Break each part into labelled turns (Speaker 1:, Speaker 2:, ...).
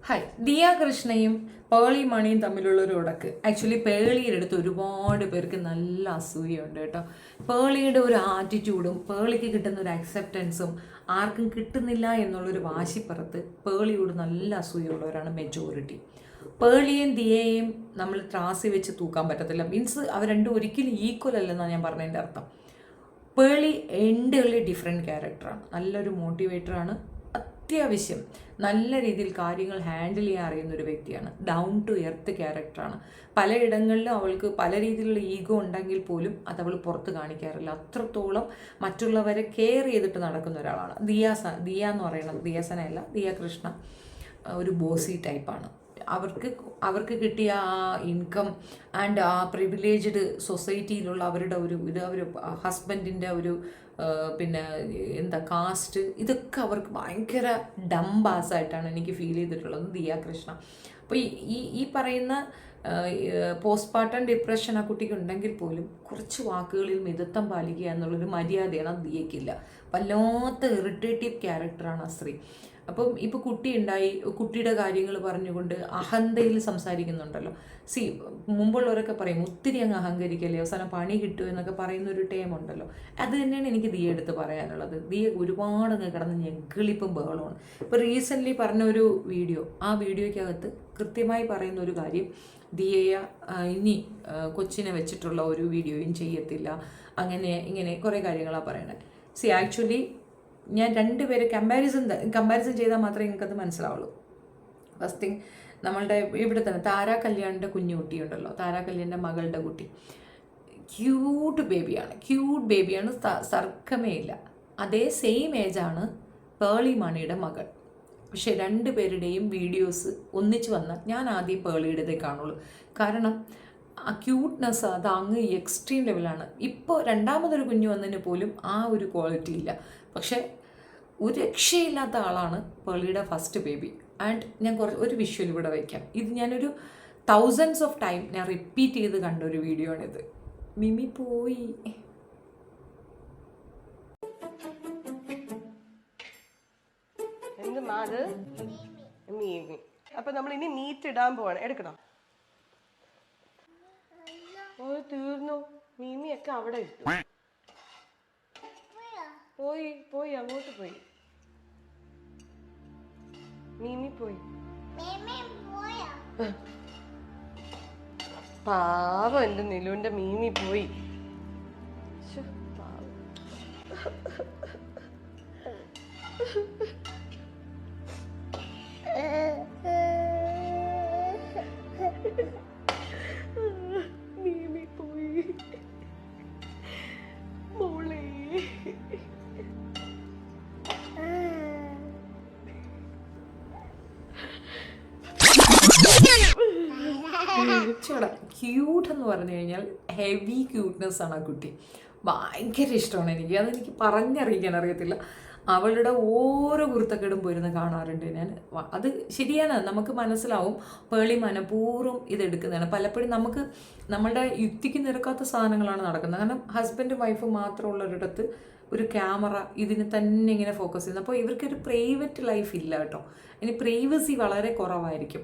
Speaker 1: Hi, Diya കൃഷ്ണയും Pearle മണിയും തമ്മിലുള്ള ഒരു ഉടക്ക്. ആക്ച്വലി പേളിയുടെ അടുത്ത് ഒരുപാട് പേർക്ക് നല്ല അസൂയുണ്ട് കേട്ടോ. പേളിയുടെ ഒരു ആറ്റിറ്റ്യൂഡും പേളിക്ക് കിട്ടുന്ന ഒരു അക്സെപ്റ്റൻസും ആർക്കും കിട്ടുന്നില്ല എന്നുള്ളൊരു വാശിപ്പുറത്ത് പേളിയോട് നല്ല അസൂയുള്ളവരാണ് മെജോറിറ്റി. പേളിയെയും ദിയയെയും നമ്മൾ ത്രാസി വെച്ച് തൂക്കാൻ പറ്റത്തില്ല. മീൻസ് അവർ രണ്ടും ഒരിക്കലും ഈക്വൽ അല്ലെന്നാണ് ഞാൻ പറഞ്ഞതിൻ്റെ അർത്ഥം. പേളി എൻ്റർലി ഡിഫറെൻറ്റ് ക്യാരക്ടറാണ്. നല്ലൊരു മോട്ടിവേറ്ററാണ്. അത്യാവശ്യം നല്ല രീതിയിൽ കാര്യങ്ങൾ ഹാൻഡിൽ ചെയ്യാൻ അറിയുന്ന ഒരു വ്യക്തിയാണ്. ഡൗൺ ടു എർത്ത് ക്യാരക്ടറാണ്. പലയിടങ്ങളിലും അവൾക്ക് പല രീതിയിലുള്ള ഈഗോ ഉണ്ടെങ്കിൽ പോലും അത് അവൾ പുറത്ത് കാണിക്കാറില്ല. അത്രത്തോളം മറ്റുള്ളവരെ കെയർ ചെയ്തിട്ട് നടക്കുന്ന ഒരാളാണ്. ദിയ എന്ന് പറയുന്നത് ദിയാസനയല്ല, ദിയ കൃഷ്ണ ഒരു ബോസി ടൈപ്പാണ്. അവർക്ക് കിട്ടിയ ആ ഇൻകം ആൻഡ് ആ പ്രിവിലേജ്ഡ് സൊസൈറ്റിയിലുള്ള അവരുടെ അവർ ഹസ്ബൻഡിൻ്റെ ഒരു പിന്നെ കാസ്റ്റ്, ഇതൊക്കെ അവർക്ക് ഭയങ്കര ഡംബാസായിട്ടാണ് എനിക്ക് ഫീൽ ചെയ്തിട്ടുള്ളത് ദിയ കൃഷ്ണ. അപ്പോൾ ഈ പറയുന്ന പോസ്റ്റ്മോർട്ടം ഡിപ്രഷൻ ആ കുട്ടിക്ക് ഉണ്ടെങ്കിൽ പോലും കുറച്ച് വാക്കുകളിൽ മിതത്വം പാലിക്കുക എന്നുള്ളൊരു മര്യാദയാണ് ദിയക്കില്ല. വല്ലാത്ത ഇറിറ്റേറ്റീവ് ക്യാരക്ടറാണ് ആ സ്ത്രീ. അപ്പം ഇപ്പോൾ കുട്ടി ഉണ്ടായി, കുട്ടിയുടെ കാര്യങ്ങൾ പറഞ്ഞുകൊണ്ട് അഹന്തയിൽ സംസാരിക്കുന്നുണ്ടല്ലോ. മുമ്പുള്ളവരൊക്കെ പറയും ഒത്തിരി അങ്ങ് അഹങ്കരിക്കല്ലേ, അവസാനം പണി കിട്ടും എന്നൊക്കെ പറയുന്നൊരു ടൈം ഉണ്ടല്ലോ. അത് തന്നെയാണ് എനിക്ക് ദിയ എടുത്ത് പറയാനുള്ളത്. ദിയ ഒരുപാട് അങ്ങ് കിടന്ന് ഞെക്കിളിപ്പും ബഹളമാണ്. ഇപ്പോൾ റീസെൻ്റ്ലി പറഞ്ഞ ഒരു വീഡിയോ, ആ വീഡിയോയ്ക്കകത്ത് കൃത്യമായി പറയുന്ന ഒരു കാര്യം, ദിയയെ ഇനി കൊച്ചിനെ വെച്ചിട്ടുള്ള ഒരു വീഡിയോയും ചെയ്യത്തില്ല, അങ്ങനെ ഇങ്ങനെ കുറേ കാര്യങ്ങളാണ് പറയണത്. ആക്ച്വലി ഞാൻ രണ്ടുപേരെ കമ്പാരിസൺ ചെയ്താൽ മാത്രമേ നിങ്ങൾക്കത് മനസ്സിലാവുള്ളൂ. ഫസ്റ്റ് തിങ്, നമ്മളുടെ ഇവിടെ തന്നെ താരാ കല്യാണിൻ്റെ കുഞ്ഞു കുട്ടിയുണ്ടല്ലോ, താരാ കല്യാണിൻ്റെ മകളുടെ കുട്ടി ക്യൂട്ട് ബേബിയാണ്, തർക്കമേ ഇല്ല. അതേ സെയിം ഏജാണ് പേളി മണിയുടെ മകൾ. പക്ഷെ രണ്ടുപേരുടെയും വീഡിയോസ് ഒന്നിച്ച് വന്നാൽ ഞാൻ ആദ്യം പേളിയുടേതേ കാണുള്ളൂ. കാരണം ആ ക്യൂട്ട്നെസ് അത് അങ്ങ് എക്സ്ട്രീം ലെവലാണ്. ഇപ്പോൾ രണ്ടാമതൊരു കുഞ്ഞു വന്നതിന് പോലും ആ ഒരു ക്വാളിറ്റി ഇല്ല. പക്ഷേ ഒരു രക്ഷയില്ലാത്ത ആളാണ് പേളിയുടെ ഫസ്റ്റ് ബേബി. ആൻഡ് ഞാൻ ഒരു വിഷ്വൽ ഇവിടെ വയ്ക്കാം. ഇത് ഞാനൊരു തൗസൻഡ്സ് ഓഫ് ടൈം ഞാൻ റിപ്പീറ്റ് ചെയ്ത് കണ്ട ഒരു വീഡിയോ ആണിത്. മിമി പോയി.
Speaker 2: അപ്പൊ നമ്മൾ ഇനി മീറ്റ് ഇടാൻ പോവാണ്. എടുക്കണം. ഓ തീർന്നു. മീമിയൊക്കെ അവിടെ ഇട്ടു. പോയി അങ്ങോട്ട് പോയി. മീമി പോയി. പാവം എന്റെ നിലുവിന്റെ മീമി പോയി. മീമി പോയി മോളെ.
Speaker 1: ക്യൂട്ട് എന്ന് പറഞ്ഞു കഴിഞ്ഞാൽ ഹെവി ക്യൂട്ട്നെസ് ആണ് ആ കുട്ടി. ഭയങ്കര ഇഷ്ടമാണ് എനിക്ക്. അതെനിക്ക് പറഞ്ഞറിയിക്കാൻ അറിയത്തില്ല. അവളുടെ ഓരോ കുരുത്തക്കേടും പോയിരുന്ന് കാണാറുണ്ട് ഞാൻ. അത് ശരിയാണ്, നമുക്ക് മനസ്സിലാവും പേളി മനഃപൂർവ്വം ഇതെടുക്കുന്നതാണ്. പലപ്പോഴും നമുക്ക് നമ്മളുടെ യുക്തിക്ക് നിരക്കാത്ത സാധനങ്ങളാണ് നടക്കുന്നത്. കാരണം ഹസ്ബൻഡും വൈഫും മാത്രമുള്ളൊരിടത്ത് ഒരു ക്യാമറ ഇതിന് തന്നെ ഇങ്ങനെ ഫോക്കസ് ചെയ്യുന്നത്. അപ്പോൾ ഇവർക്കൊരു പ്രൈവറ്റ് ലൈഫ് ഇല്ല കേട്ടോ. ഇനി പ്രൈവസി വളരെ കുറവായിരിക്കും.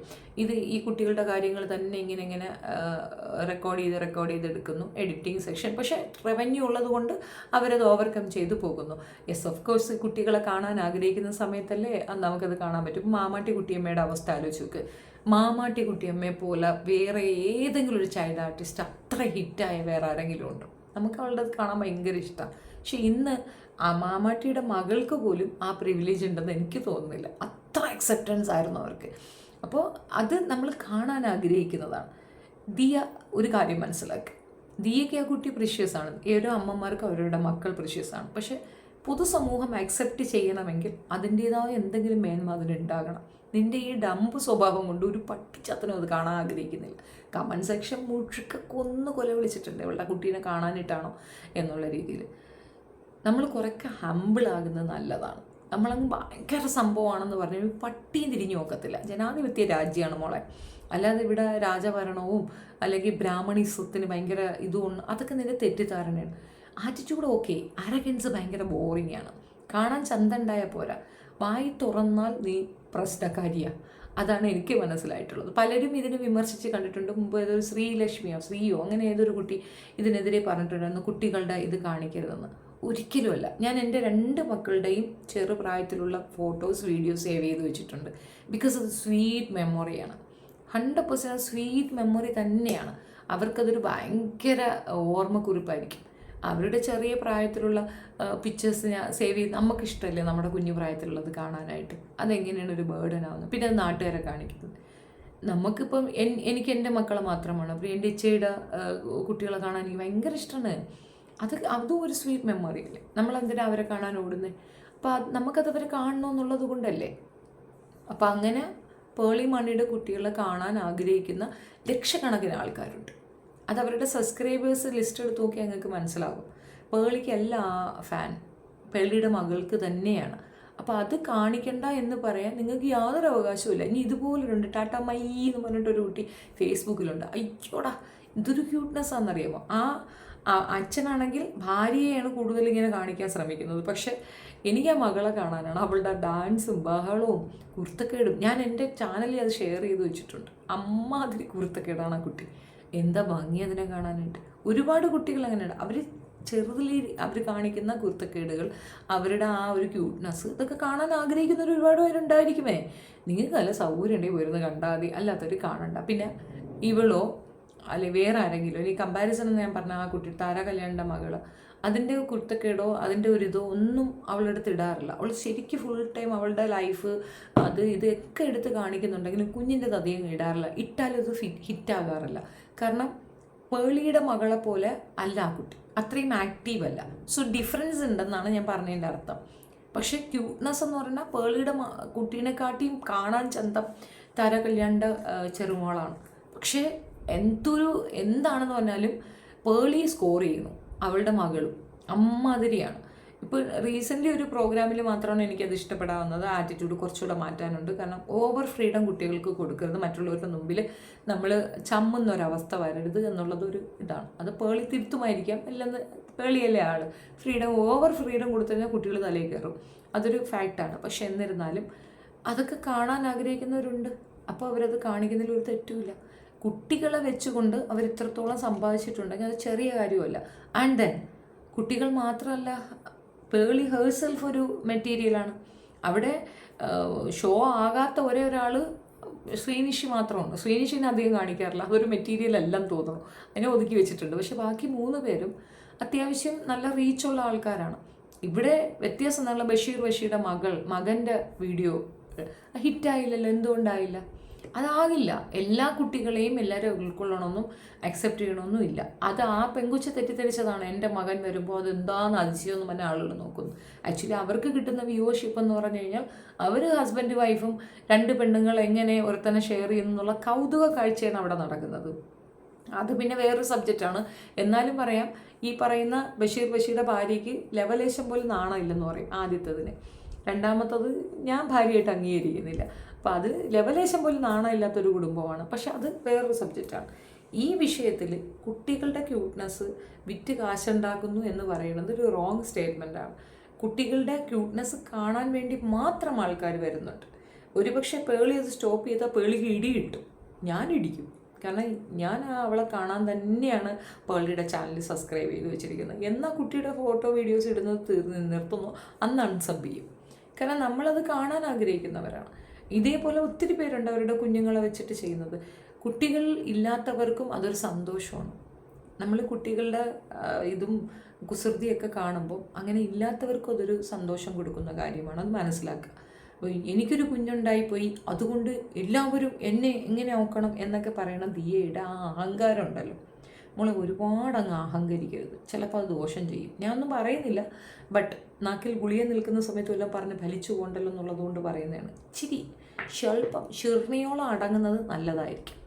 Speaker 1: ഈ കുട്ടികളുടെ കാര്യങ്ങൾ തന്നെ ഇങ്ങനെ റെക്കോർഡ് ചെയ്തെടുക്കുന്നു, എഡിറ്റിംഗ് സെക്ഷൻ. പക്ഷേ റവന്യൂ ഉള്ളത് കൊണ്ട് അവരത് ഓവർകം ചെയ്തു പോകുന്നു. യെസ്, ഓഫ് കോഴ്സ് കുട്ടികളെ കാണാൻ ആഗ്രഹിക്കുന്ന സമയത്തല്ലേ നമുക്കത് കാണാൻ പറ്റും. മാമാട്ടി കുട്ടിയമ്മയുടെ അവസ്ഥ ആലോചിച്ച് നോക്ക്. മാമാട്ടി കുട്ടിയമ്മയെ പോലെ വേറെ ഏതെങ്കിലും ഒരു ചൈൽഡ് ആർട്ടിസ്റ്റ് അത്ര ഹിറ്റായ വേറെ ആരെങ്കിലും ഉണ്ടോ? നമുക്ക് അവളുടെ കാണാൻ ഭയങ്കര ഇഷ്ടമാണ്. പക്ഷെ ഇന്ന് ആ മാമാട്ടിയുടെ മകൾക്ക് പോലും ആ പ്രിവിലേജ് ഉണ്ടെന്ന് എനിക്ക് തോന്നുന്നില്ല. അത്ര അക്സെപ്റ്റൻസ് ആയിരുന്നു അവർക്ക്. അപ്പോൾ അത് നമ്മൾ കാണാൻ ആഗ്രഹിക്കുന്നതാണ്. ദിയ ഒരു കാര്യം മനസ്സിലാക്കി, ദിയയ്ക്ക് ആ കുട്ടി പ്രീഷ്യസ് ആണ്. ഓരോ അമ്മമാർക്ക് അവരുടെ മക്കൾ പ്രീഷ്യസ് ആണ്. പക്ഷെ പൊതുസമൂഹം അക്സെപ്റ്റ് ചെയ്യണമെങ്കിൽ അതിൻ്റേതായ എന്തെങ്കിലും മേന്മ അതിനുണ്ടാകണം. നിൻ്റെ ഈ ഡമ്പ് സ്വഭാവം കൊണ്ട് ഒരു പട്ടിച്ചത്തനും അത് കാണാൻ ആഗ്രഹിക്കുന്നില്ല. കമൻറ്റ് സെക്ഷൻ മുഴുക്ക കൊല വിളിച്ചിട്ടുണ്ട് ഇവളുടെ കുട്ടീനെ കാണാനിട്ടാണോ എന്നുള്ള രീതിയിൽ. നമ്മൾ കുറേയൊക്കെ ഹമ്പിളാകുന്നത് നല്ലതാണ്. നമ്മളങ്ങ് ഭയങ്കര സംഭവമാണെന്ന് പറഞ്ഞാൽ പട്ടിയും തിരിഞ്ഞു നോക്കത്തില്ല. ജനാധിപത്യ രാജ്യമാണ് മോളെ. അല്ലാതെ ഇവിടെ രാജഭരണവും അല്ലെങ്കിൽ ബ്രാഹ്മണിസത്തിന് ഭയങ്കര ഇതുകൊണ്ട് അതൊക്കെ നിന്റെ തെറ്റിദ്ധാരണയാണ്. ആറ്റിറ്റ്യൂഡ് ഓക്കെ, അരഗൻസ് ഭയങ്കര ബോറിംഗ് ആണ്. കാണാൻ ചന്തണ്ടായാൽ പോരാ, വായി തുറന്നാൽ നീ പ്രശ്നക്കാരിയാണ്. അതാണ് എനിക്ക് മനസ്സിലായിട്ടുള്ളത്. പലരും ഇതിനെ വിമർശിച്ച് കണ്ടിട്ടുണ്ട്. മുമ്പ് ഏതൊരു ശ്രീയോ അങ്ങനെ ഏതൊരു കുട്ടി ഇതിനെതിരെ പറഞ്ഞിട്ടുണ്ടായിരുന്നു, കുട്ടികളുടെ ഇത് കാണിക്കരുതെന്ന്. ഒരിക്കലുമല്ല. ഞാൻ എൻ്റെ 2 മക്കളുടെയും ചെറുപ്രായത്തിലുള്ള ഫോട്ടോസ് വീഡിയോസ് സേവ് ചെയ്ത് വെച്ചിട്ടുണ്ട്. ബിക്കോസ് അത് സ്വീറ്റ് മെമ്മറിയാണ്. 100% സ്വീറ്റ് മെമ്മറി തന്നെയാണ്. അവർക്കതൊരു ഭയങ്കര ഓർമ്മക്കുറിപ്പായിരിക്കും. അവരുടെ ചെറിയ പ്രായത്തിലുള്ള പിക്ചേഴ്സ് ഞാൻ സേവ് ചെയ്ത്, നമുക്കിഷ്ടമല്ലേ നമ്മുടെ കുഞ്ഞു പ്രായത്തിലുള്ളത് കാണാനായിട്ട്. അതെങ്ങനെയാണ് ഒരു ബേർഡൻ ആവുന്നത്, പിന്നെ അത് നാട്ടുകാരെ കാണിക്കുന്നത്. നമുക്കിപ്പം എനിക്ക് എൻ്റെ മക്കളെ മാത്രമാണ്, അപ്പോൾ എൻ്റെ ഇച്ചയുടെ കുട്ടികളെ കാണാൻ എനിക്ക് ഭയങ്കര ഇഷ്ടമാണ്. അതും ഒരു സ്വീറ്റ് മെമ്മറി അല്ലേ. നമ്മളെന്തിനാ അവരെ കാണാൻ ഓടുന്നത്? അപ്പോൾ നമുക്കത് അവരെ കാണണമെന്നുള്ളത് കൊണ്ടല്ലേ. അപ്പോൾ അങ്ങനെ പേളി മണിയുടെ കുട്ടികളെ കാണാൻ ആഗ്രഹിക്കുന്ന ലക്ഷക്കണക്കിന് ആൾക്കാരുണ്ട്. അത് അവരുടെ സബ്സ്ക്രൈബേഴ്സ് ലിസ്റ്റ് എടുത്ത് നോക്കി ഞങ്ങൾക്ക് മനസ്സിലാകും. പേളിക്കല്ല ഫാൻ, പേളിയുടെ മകൾക്ക് തന്നെയാണ്. അപ്പോൾ അത് കാണിക്കണ്ട എന്ന് പറയാൻ നിങ്ങൾക്ക് യാതൊരു അവകാശവും ഇല്ല. ഇനി ഇതുപോലുണ്ട് ടാറ്റ മൈ എന്ന് പറഞ്ഞിട്ടൊരു കുട്ടി ഫേസ്ബുക്കിലുണ്ട്. അയ്യോടാ, ഇതൊരു ക്യൂട്ട്നെസ് ആണെന്നറിയാമോ. അച്ഛനാണെങ്കിൽ ഭാര്യയെയാണ് കൂടുതൽ ഇങ്ങനെ കാണിക്കാൻ ശ്രമിക്കുന്നത്. പക്ഷെ എനിക്ക് ആ മകളെ കാണാനാണ്. അവളുടെ ഡാൻസും ബഹളവും കുരുത്തക്കേടും. ഞാൻ എൻ്റെ ചാനലിൽ അത് ഷെയർ ചെയ്ത് വെച്ചിട്ടുണ്ട്. അമ്മാതിരി കുരുത്തക്കേടാണ് ആ കുട്ടി. എന്താ ഭംഗി അതിനെ കാണാനായിട്ട്. ഒരുപാട് കുട്ടികൾ അങ്ങനെയുണ്ട്. അവർ ചെറുതിൽ അവർ കാണിക്കുന്ന കുരുത്തക്കേടുകൾ, അവരുടെ ആ ഒരു ക്യൂട്ട്നെസ്, ഇതൊക്കെ കാണാൻ ആഗ്രഹിക്കുന്നവർ ഒരുപാട് പേരുണ്ടായിരിക്കുമേ. നിങ്ങൾക്ക് നല്ല സൗകര്യം ഉണ്ടെങ്കിൽ വരുന്നത് കണ്ടാൽ മതി, അല്ലാത്തവർ കാണണ്ട. പിന്നെ ഇവളോ അല്ലെ വേറെ ആരെങ്കിലും, ഈ കമ്പാരിസൺ എന്ന് ഞാൻ പറഞ്ഞ ആ കുട്ടി താര കല്യാണിൻ്റെ മകള്, അതിൻ്റെ കുരുത്തക്കേടോ അതിൻ്റെ ഒരിതോ ഒന്നും അവളുടെ അടുത്ത് ഇടാറില്ല. അവൾ ശരിക്കും ഫുൾ ടൈം അവളുടെ ലൈഫ് അത് ഇതൊക്കെ എടുത്ത് കാണിക്കുന്നുണ്ടെങ്കിലും കുഞ്ഞിൻ്റെ അധികം ഇടാറില്ല. ഇട്ടാലും ഇത് ഹിറ്റാകാറില്ല. കാരണം പേളിയുടെ മകളെ പോലെ അല്ല ആ കുട്ടി, അത്രയും ആക്റ്റീവ് അല്ല. സോ ഡിഫറൻസ് ഉണ്ടെന്നാണ് ഞാൻ പറഞ്ഞതിൻ്റെ അർത്ഥം. പക്ഷേ ക്യൂട്ട്നെസ് എന്ന് പറഞ്ഞാൽ പേളിയുടെ കുട്ടീനെക്കാട്ടിയും കാണാൻ ചന്തം താര കല്യാണിൻ്റെ ചെറുമോളാണ്. പക്ഷേ എന്താണെന്ന് പറഞ്ഞാലും പേളി സ്കോർ ചെയ്യുന്നു, അവളുടെ മകളും അമ്മാതിരിയാണ്. ഇപ്പോൾ റീസെൻ്റ്ലി ഒരു പ്രോഗ്രാമിൽ മാത്രമാണ് എനിക്കത് ഇഷ്ടപ്പെടാവുന്നത്. ആറ്റിറ്റ്യൂഡ് കുറച്ചുകൂടെ മാറ്റാനുണ്ട്. കാരണം ഓവർ ഫ്രീഡം കുട്ടികൾക്ക് കൊടുക്കരുത്, മറ്റുള്ളവരുടെ മുമ്പിൽ നമ്മൾ ചമ്മുന്നൊരവസ്ഥ വരരുത് എന്നുള്ളതൊരു ഇതാണ്. അത് പേളി തിരുത്തുമായിരിക്കാം, അല്ലെന്ന് പേളിയല്ലേ ഓവർ ഫ്രീഡം കൊടുത്തു കഴിഞ്ഞാൽ കുട്ടികൾ തലയിൽ കയറും, അതൊരു ഫാക്റ്റാണ്. പക്ഷെ എന്നിരുന്നാലും അതൊക്കെ കാണാൻ ആഗ്രഹിക്കുന്നവരുണ്ട്. അപ്പോൾ അവരത് കാണിക്കുന്നതിൽ ഒരു തെറ്റുമില്ല. കുട്ടികളെ വെച്ചുകൊണ്ട് അവർ ഇത്രത്തോളം സമ്പാദിച്ചിട്ടുണ്ടെങ്കിൽ അത് ചെറിയ കാര്യമല്ല. ആൻഡ് ദെൻ കുട്ടികൾ മാത്രമല്ല, പേളി ഹേഴ്സെൽഫ് ഒരു മെറ്റീരിയലാണ്. അവിടെ ഷോ ആകാത്ത ഒരാൾ ശ്രീനിഷി മാത്രമാണ്. ശ്രീനിഷിനെ അധികം കാണിക്കാറില്ല, അതൊരു മെറ്റീരിയൽ എല്ലാം തോന്നുന്നു, അതിനെ ഒതുക്കി വെച്ചിട്ടുണ്ട്. പക്ഷെ ബാക്കി 3 പേരും അത്യാവശ്യം നല്ല റീച്ചുള്ള ആൾക്കാരാണ്. ഇവിടെ വ്യത്യാസം എന്നുള്ള ബഷീറുടെ മകൻ്റെ വീഡിയോ ഹിറ്റായില്ലല്ലോ. എന്തുകൊണ്ടായില്ല? അതാകില്ല. എല്ലാ കുട്ടികളെയും എല്ലാവരും ഉൾക്കൊള്ളണമെന്നും അക്സെപ്റ്റ് ചെയ്യണമെന്നും ഇല്ല. അത് ആ പെങ്കുച്ച തെറ്റിദ്ധരിച്ചതാണ്. എൻ്റെ മകൻ വരുമ്പോൾ അതെന്താണെന്ന് അതിശയമെന്ന് പറഞ്ഞ ആളുകൾ നോക്കുന്നു. ആക്ച്വലി അവർക്ക് കിട്ടുന്ന വ്യൂവർഷിപ്പ് എന്ന് പറഞ്ഞു കഴിഞ്ഞാൽ അവർ ഹസ്ബൻഡ് വൈഫും 2 പെണ്ണുങ്ങൾ എങ്ങനെ ഒരുത്തനെ ഷെയർ ചെയ്യുന്നു എന്നുള്ള കൗതുക കാഴ്ചയാണ് അവിടെ നടക്കുന്നത്. അത് പിന്നെ വേറൊരു സബ്ജക്റ്റാണ്. എന്നാലും പറയാം, ഈ പറയുന്ന ബഷീറുടെ ഭാര്യയ്ക്ക് ലെവലേശം പോലും നാണമില്ലെന്ന് പറയും ആദ്യത്തതിന്. രണ്ടാമത്തത് ഞാൻ ഭാര്യയായിട്ട് അംഗീകരിക്കുന്നില്ല. അപ്പോൾ അത് ലെവലേശം പോലും നാണമില്ലാത്തൊരു കുടുംബമാണ്. പക്ഷെ അത് വേറൊരു സബ്ജക്റ്റാണ്. ഈ വിഷയത്തിൽ കുട്ടികളുടെ ക്യൂട്ട്നെസ് വിറ്റ് കാശുണ്ടാക്കുന്നു എന്ന് പറയുന്നത് ഒരു റോങ് സ്റ്റേറ്റ്മെൻറ്റാണ്. കുട്ടികളുടെ ക്യൂട്ട്നെസ് കാണാൻ വേണ്ടി മാത്രം ആൾക്കാർ വരുന്നുണ്ട്. ഒരുപക്ഷെ പേളി അത് സ്റ്റോപ്പ് ചെയ്താൽ പേളിക്ക് ഇടി കിട്ടും. ഞാൻ ഇടിക്കും. കാരണം ഞാൻ അവളെ കാണാൻ തന്നെയാണ് പേളിയുടെ ചാനൽ സബ്സ്ക്രൈബ് ചെയ്ത് വെച്ചിരിക്കുന്നത്. എന്നാൽ കുട്ടിയുടെ ഫോട്ടോ വീഡിയോസ് ഇടുന്നത് നിർത്തുന്നു, അന്ന് അൺസബ് ചെയ്യും. കാരണം നമ്മളത് കാണാൻ ആഗ്രഹിക്കുന്നവരാണ്. ഇതേപോലെ ഒത്തിരി പേരുണ്ട് അവരുടെ കുഞ്ഞുങ്ങളെ വെച്ചിട്ട് ചെയ്യുന്നത്. കുട്ടികൾ ഇല്ലാത്തവർക്കും അതൊരു സന്തോഷമാണ്. നമ്മൾ കുട്ടികളുടെ ഇതും കുസൃതിയൊക്കെ കാണുമ്പോൾ അങ്ങനെ ഇല്ലാത്തവർക്കും അതൊരു സന്തോഷം കൊടുക്കുന്ന കാര്യമാണ്. അത് മനസ്സിലാക്കുക. എനിക്കൊരു കുഞ്ഞുണ്ടായിപ്പോയി അതുകൊണ്ട് എല്ലാവരും എന്നെ എങ്ങനെ നോക്കണം എന്നൊക്കെ പറയണ ദിയയുടെ ആ അഹങ്കാരം ഉണ്ടല്ലോ, നമ്മളെ ഒരുപാട് അങ്ങ് അഹങ്കരിക്കരുത്. ചിലപ്പോൾ അത് ദോഷം ചെയ്യും. ഞാനൊന്നും പറയുന്നില്ല, ബട്ട് നാക്കിൽ ഗുളിയെ നിൽക്കുന്ന സമയത്ത് എല്ലാം പറഞ്ഞ് ഫലിച്ചു പോകണ്ടല്ലോ എന്നുള്ളതുകൊണ്ട് പറയുന്നതാണ്. ഇച്ചിരി സ്വല്പം ഷിർണിയോളം അടങ്ങുന്നത് നല്ലതായിരിക്കും.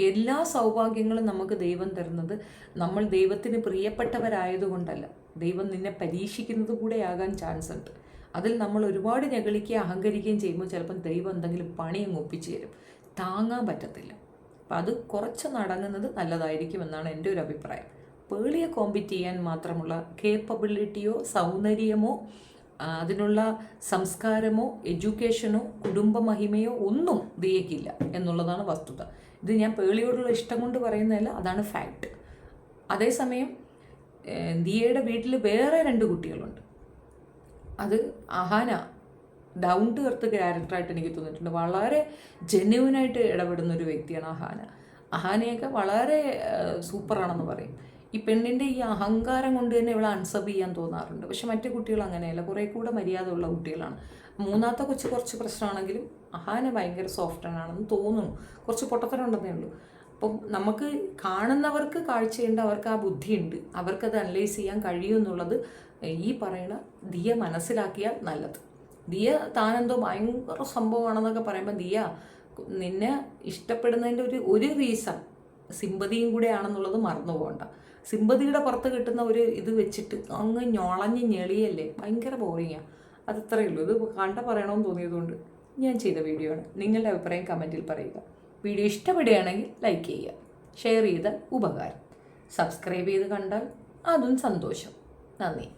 Speaker 1: എല്ലാ സൗഭാഗ്യങ്ങളും നമുക്ക് ദൈവം തരുന്നത് നമ്മൾ ദൈവത്തിന് പ്രിയപ്പെട്ടവരായതുകൊണ്ടല്ല, ദൈവം നിന്നെ പരീക്ഷിക്കുന്നത് കൂടെ ആകാൻ ചാൻസ് ഉണ്ട്. അതിൽ നമ്മൾ ഒരുപാട് ഞെളിക്കുകയും അഹങ്കരിക്കുകയും ചെയ്യുമ്പോൾ ചിലപ്പം ദൈവം എന്തെങ്കിലും പണിയും ഒപ്പിച്ചു തരും, താങ്ങാൻ പറ്റത്തില്ല. അപ്പം അത് കുറച്ച് നടങ്ങുന്നത് നല്ലതായിരിക്കുമെന്നാണ് എൻ്റെ ഒരു അഭിപ്രായം. പേളിയെ കോമ്പീറ്റ് ചെയ്യാൻ മാത്രമുള്ള കേപ്പബിലിറ്റിയോ സൗന്ദര്യമോ അതിനുള്ള സംസ്കാരമോ എഡ്യൂക്കേഷനോ കുടുംബ മഹിമയോ ഒന്നും ദിയയ്ക്കില്ല എന്നുള്ളതാണ് വസ്തുത. ഇത് ഞാൻ പേളിയോടുള്ള ഇഷ്ടം കൊണ്ട് പറയുന്നതല്ല, അതാണ് ഫാക്റ്റ്. അതേസമയം ദിയയുടെ വീട്ടിൽ വേറെ 2 കുട്ടികളുണ്ട്. അത് അഹാന ഡൗൺ ടു എർത്ത് ക്യാരക്ടറായിട്ട് എനിക്ക് തോന്നിയിട്ടുണ്ട്. വളരെ ജെന്യുവനായിട്ട് ഇടപെടുന്ന ഒരു വ്യക്തിയാണ് അഹാനയൊക്കെ വളരെ സൂപ്പറാണെന്ന് പറയും. ഈ പെണ്ണിൻ്റെ ഈ അഹങ്കാരം കൊണ്ട് തന്നെ ഇവളെ അൺസബ് ചെയ്യാൻ തോന്നാറുണ്ട്. പക്ഷെ മറ്റു കുട്ടികൾ അങ്ങനെയല്ല, കുറേ കൂടെ മര്യാദ ഉള്ള കുട്ടികളാണ്. മൂന്നാമത്തെ കൊച്ച് കുറച്ച് പ്രശ്നമാണെങ്കിലും അഹാന ഭയങ്കര സോഫ്റ്റാണെന്ന് തോന്നുന്നു. കുറച്ച് പൊട്ടത്തരം ഉണ്ടെന്നേ ഉള്ളൂ. അപ്പം നമുക്ക് കാണുന്നവർക്ക് കാഴ്ചയുണ്ട്, അവർക്ക് ആ ബുദ്ധിയുണ്ട്, അവർക്കത് അനലൈസ് ചെയ്യാൻ കഴിയുമെന്നുള്ളത് ഈ പറയുന്ന ദിയ മനസ്സിലാക്കിയാൽ നല്ലത്. ദിയ താനെന്തോ ഭയങ്കര സംഭവമാണെന്നൊക്കെ പറയുമ്പോൾ ദിയ നിന്നെ ഇഷ്ടപ്പെടുന്നതിൻ്റെ ഒരു റീസൺ സിമ്പതിയും കൂടെ ആണെന്നുള്ളത് മറന്നു പോകണ്ട. സിമ്പതിയുടെ പുറത്ത് കിട്ടുന്ന ഒരു ഇത് വെച്ചിട്ട് അങ്ങ് ഞൊളഞ്ഞ് ഞെളിയല്ലേ, ഭയങ്കര ബോറിങ്ങാണ്. അതത്രയേ ഉള്ളൂ. ഇത് പറയണമെന്ന് തോന്നിയതുകൊണ്ട് ഞാൻ ചെയ്ത വീഡിയോ ആണ്. നിങ്ങളുടെ അഭിപ്രായം കമൻറ്റിൽ പറയുക. വീഡിയോ ഇഷ്ടപ്പെടുകയാണെങ്കിൽ ലൈക്ക് ചെയ്യുക, ഷെയർ ചെയ്താൽ ഉപകാരം, സബ്സ്ക്രൈബ് ചെയ്ത് കണ്ടാൽ അതും സന്തോഷം. നന്ദി.